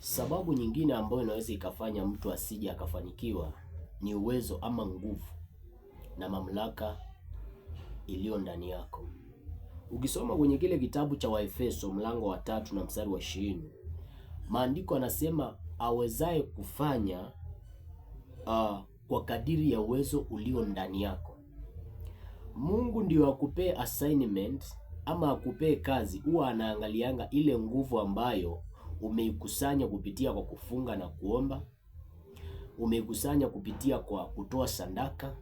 Sababu nyingine ambayo inaweza ikafanya mtu asije akafanikiwa ni uwezo ama nguvu na mamlaka iliyo ndani yako. Ukisoma kwenye kile kitabu cha Waefeso mlango wa 3 na mstari wa 20, maandiko yanasema awezaye kufanya kwa kadiri ya uwezo ulio ndani yako. Mungu ndio akupee assignment ama akupee kazi, huwa anaangalianga ile nguvu ambayo umeikusanya kupitia kwa kufunga na kuomba, umeikusanya kupitia kwa kutoa sadaka,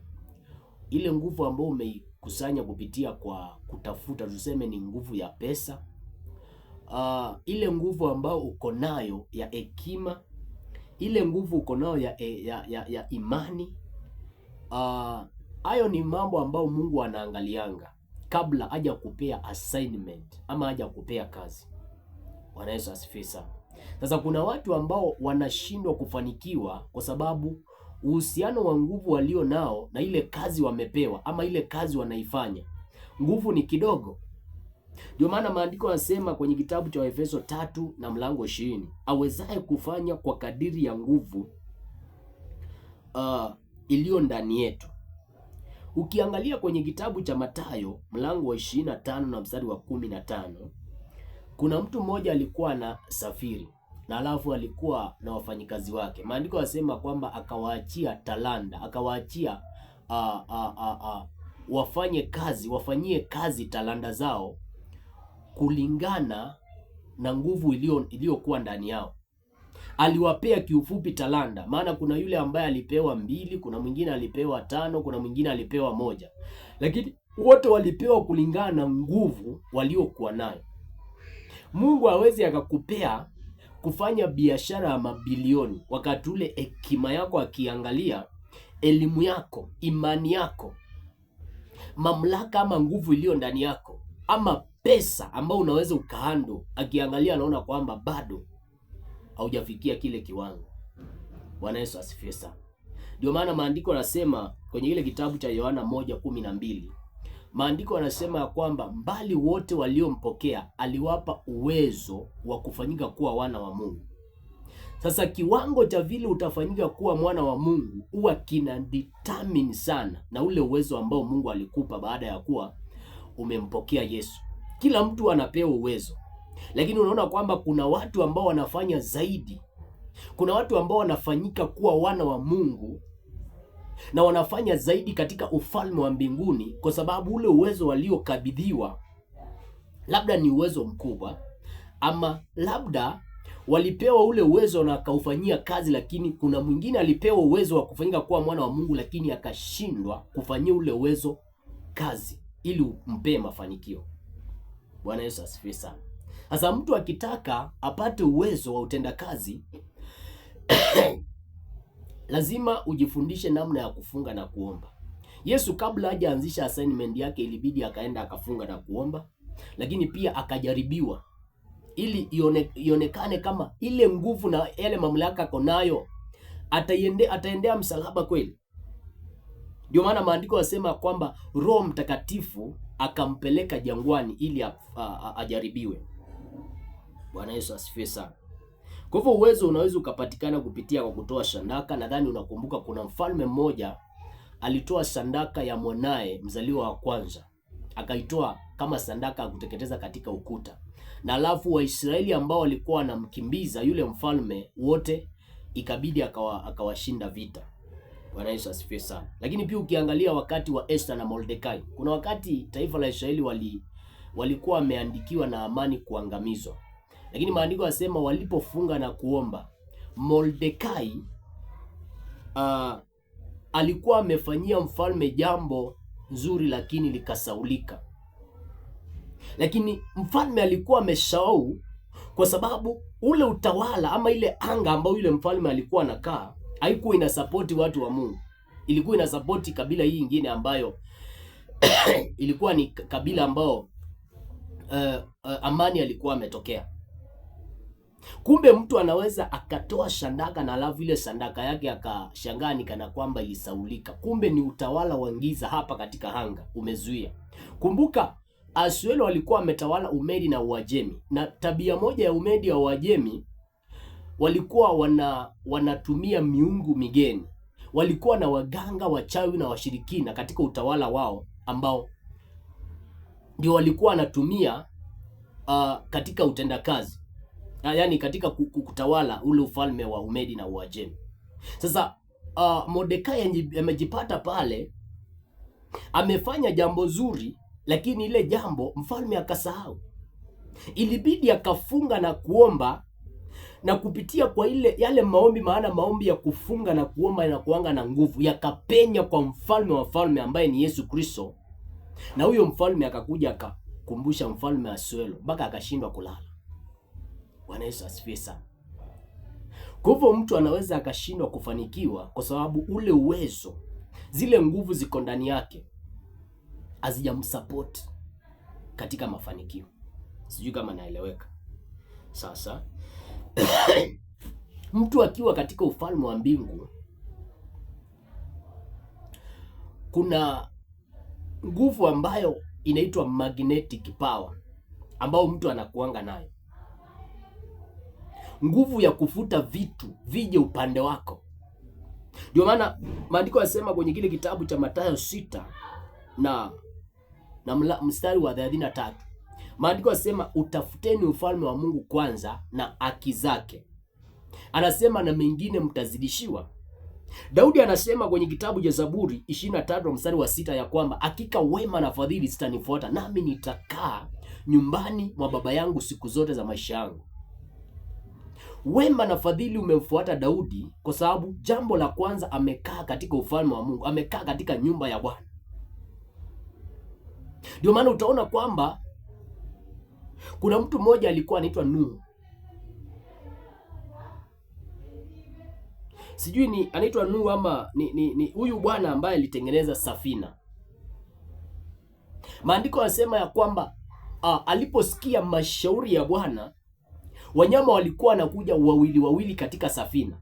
ile nguvu ambayo umeikusanya kupitia kwa kutafuta, tuseme ni nguvu ya pesa, ile nguvu ambayo uko nayo ya hekima, ile nguvu uko nayo ya imani. Hayo ni mambo ambayo Mungu anaangalianga kabla haja kupea assignment ama haja kupea kazi. Bwana Yesu asifiwe sana. Sasa kuna watu ambao wanashindwa kufanikiwa kwa sababu uhusiano wa nguvu walio nao na ile kazi wamepewa ama ile kazi wanaifanya, nguvu ni kidogo. Ndio maana maandiko yanasema kwenye kitabu cha Efeso 3 na mlango 20, awezaye kufanya kwa kadiri ya nguvu iliyo ndani yetu. Ukiangalia kwenye kitabu cha Mathayo mlango wa 25 na mstari wa 15, kuna mtu mmoja alikuwa na safiri na alafu alikuwa na wafanyikazi wake. Maandiko yanasema kwamba akawaachia talanta, akawaachia wafanyie kazi talanta zao kulingana na nguvu iliyokuwa ndani yao. Aliwapea kiufupi talanta, maana kuna yule ambaye alipewa 2, kuna mwingine alipewa 5, kuna mwingine alipewa 1, lakini wote walipewa kulingana na nguvu waliokuwa nayo. Mungu hawezi akakupea kufanya biashara ya mabilioni wakati ule hekima yako akiangalia, elimu yako, imani yako, mamlaka ama nguvu iliyo ndani yako, ama pesa ambayo unaweza ukahando, akiangalia anaona kwamba bado haujafikia kile kiwango. Bwana Yesu asifiwe sana. Ndio maana maandiko yanasema kwenye ile kitabu cha Yohana 1:12, maandiko yanasema ya kwamba mbali wote waliompokea aliwapa uwezo wa kufanyika kuwa wana wa Mungu. Sasa kiwango cha vile utafanyika kuwa mwana wa Mungu huwa kina determine sana na ule uwezo ambao Mungu alikupa baada ya kuwa umempokea Yesu. Kila mtu anapewa uwezo, lakini unaona kwamba kuna watu ambao wanafanya zaidi. Kuna watu ambao wanafanyika kuwa wana wa Mungu na wanafanya zaidi katika ufalme wa mbinguni kwa sababu ule uwezo waliokabidhiwa labda ni uwezo mkubwa, ama labda walipewa ule uwezo na akaufanyia kazi, lakini kuna mwingine alipewa uwezo wa kufanyika kuwa mwana wa Mungu lakini akashindwa kufanyia ule uwezo kazi ili umpe mafanikio. Bwana Yesu asifiwe sana. Sasa mtu akitaka apate uwezo wa utendakazi lazima ujifundishe namna ya kufunga na kuomba. Yesu kabla hajaanzisha assignment yake ilibidi akaenda akafunga na kuomba, lakini pia akajaribiwa ili ionekane kama ile nguvu na yale mamlaka ako nayo ataendea msalaba kweli. Ndio maana maandiko yasema kwamba Roho Mtakatifu akampeleka jangwani ili ajaribiwe. Bwana Yesu asifiwe sana. Kwa hivyo uwezo unaweza ukapatikana kupitia kwa kutoa sadaka. Nadhani unakumbuka kuna mfalme mmoja alitoa sadaka ya mwanae mzaliwa wa kwanza, akaitoa kama sadaka ya kuteketeza katika ukuta, na alafu Waisraeli ambao walikuwa wanamkimbiza yule mfalme wote ikabidi akawashinda vita. Bwana Yesu asifiwe sana. Lakini pia ukiangalia wakati wa Esther na Mordekai, kuna wakati taifa la Israeli walikuwa wameandikiwa na amani kuangamizwa, lakini maandiko yanasema walipofunga na kuomba, Mordekai alikuwa amefanyia mfalme jambo nzuri lakini likasaulika. Lakini mfalme alikuwa amesahau kwa sababu ule utawala ama ile anga ambayo yule mfalme alikuwa anakaa haikuwa inasapoti watu wa Mungu. Ilikuwa inasapoti kabila hii nyingine ambayo ilikuwa ni kabila ambao amani alikuwa ametokea. Kumbe mtu anaweza akatoa sadaka na alafu ile sadaka yake akashangaa ni kana kwamba ilisaulika. Kumbe ni utawala wa giza hapa katika anga umezuia. Kumbuka Asuelo walikuwa wametawala Umedi na Uajemi, na tabia moja ya Umedi na Uajemi walikuwa wanatumia miungu migeni, walikuwa na waganga, wachawi na washirikina katika utawala wao, ambao ndio walikuwa wanatumia katika utendakazi, yaani katika kutawala ule ufalme wa Umedi na Uajemi. Sasa Mordekai amejipata pale, amefanya jambo zuri, lakini ile jambo mfalme akasahau. Ilibidi akafunga na kuomba, na kupitia kwa yale maombi, maana maombi ya kufunga na kuomba yanakuanga na nguvu, yakapenya kwa mfalme wa falme ambaye ni Yesu Kristo, na huyo mfalme akakuja akakumbusha mfalme Asuero mpaka akashindwa kulala. Bwana Yesu asifiwe sana. Kwa hivyo mtu anaweza akashindwa kufanikiwa kwa sababu ule uwezo, zile nguvu ziko ndani yake, hazijamsupport katika mafanikio. Sijui kama naeleweka. Sasa mtu akiwa katika ufalme wa mbingu, kuna nguvu ambayo inaitwa magnetic power, ambao mtu anakuanga nayo, nguvu ya kufuta vitu vije upande wako. Ndio maana maandiko yanasema kwenye kile kitabu cha Mathayo 6 na mstari wa 33, maandiko yanasema utafuteni ufalme wa Mungu kwanza na haki zake, anasema na mengine mtazidishiwa. Daudi anasema kwenye kitabu cha Zaburi 23 mstari wa 6 ya kwamba hakika wema na fadhili zitanifuata, nami nitakaa nyumbani mwa baba yangu siku zote za maisha yangu. Wema na fadhili umemfuata Daudi kwa sababu jambo la kwanza, amekaa katika ufalme wa Mungu, amekaa katika nyumba ya Bwana. Ndio maana utaona kwamba kuna mtu mmoja alikuwa anaitwa Nuhu. Sijui ni anaitwa Nuhu ama ni huyu bwana ambaye alitengeneza safina. Maandiko yanasema ya kwamba aliposikia mashauri ya Bwana, wanyama walikuwa wanakuja wawili wawili katika safina.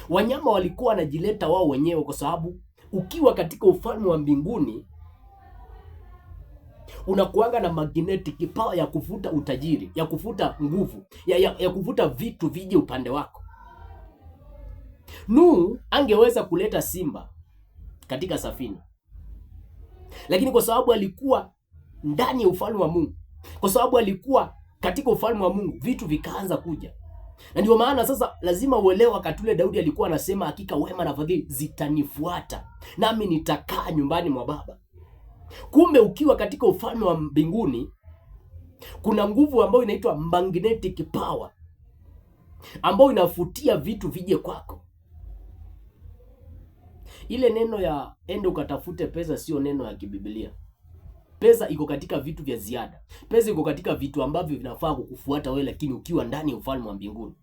Wanyama walikuwa wanajileta wao wenyewe, kwa sababu ukiwa katika ufalme wa mbinguni unakuanga na magnetic power ya kufuta utajiri, ya kufuta nguvu, ya kufuta vitu vije upande wako. Nuhu angeweza kuleta simba katika safina, lakini kwa sababu alikuwa ndani ya ufalme wa Mungu, kwa sababu alikuwa katika ufalme wa Mungu, vitu vikaanza kuja. Na ndio maana sasa lazima uelewe, wakati ule Daudi alikuwa anasema hakika wema na fadhili zitanifuata, nami nitakaa nyumbani mwa baba. Kumbe ukiwa katika ufalme wa mbinguni, kuna nguvu ambayo inaitwa magnetic power, ambayo inafutia vitu vije kwako. Ile neno ya ende ukatafute pesa sio neno ya kibiblia. Pesa iko katika vitu vya ziada. Pesa iko katika vitu ambavyo vinafaa kukufuata wewe, lakini ukiwa ndani ya ufalme wa mbinguni.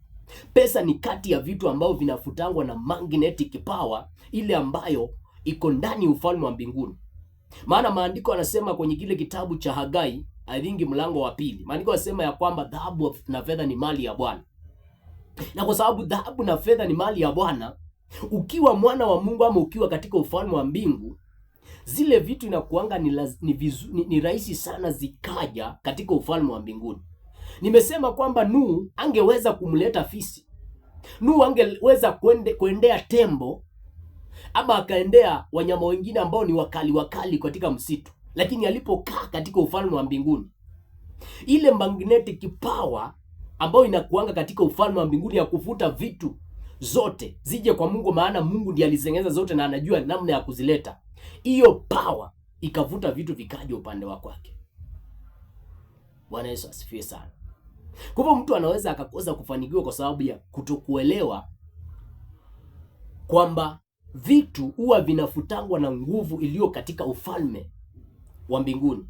Pesa ni kati ya vitu ambavyo vinafutangwa na magnetic power, ile ambayo iko ndani ya ufalme wa mbinguni. Maana maandiko yanasema kwenye kile kitabu cha Hagai, I think mlango wa 2, maandiko yanasema ya kwamba dhahabu na fedha ni mali ya Bwana. Na kwa sababu dhahabu na fedha ni mali ya Bwana, ukiwa mwana wa Mungu ama ukiwa katika ufalme wa mbingu, zile vitu inakuanga ni rahisi sana zikaja katika ufalme wa mbinguni. Nimesema kwamba Nuhu angeweza kumleta fisi. Nuhu angeweza kuendea tembo ama akaendea wanyama wengine ambao ni wakali katika msitu, lakini alipokaa katika ufalme wa mbinguni, ile magnetic power ambayo inakuanga katika ufalme wa mbinguni ya kufuta vitu zote zije kwa Mungu, maana Mungu ndiye alizitengeneza zote na anajua namna ya kuzileta, hiyo power ikavuta vitu vikaja upande wako wake. Bwana Yesu asifiwe sana. Kwa hivyo mtu anaweza akakosa kufanikiwa kwa sababu ya kutokuelewa kwamba vitu huwa vinafutangwa na nguvu iliyo katika ufalme wa mbinguni.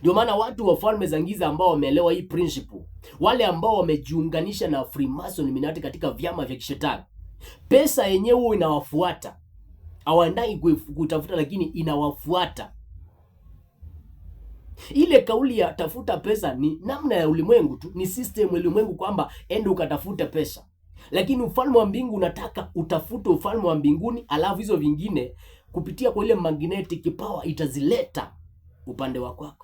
Ndio maana watu wa falme za giza ambao wameelewa hii principle, wale ambao wamejiunganisha na Freemason Illuminati katika vyama vya kishetani, pesa yenyewe inawafuata. Hawaendai kutafuta, lakini inawafuata. Ile kauli ya tafuta pesa ni namna ya ulimwengu tu, ni system ya ulimwengu kwamba ende ukatafute pesa. Lakini ufalme wa mbingu unataka utafute ufalme wa mbinguni, alafu hizo vingine kupitia kwa ile magnetic power itazileta upande wako.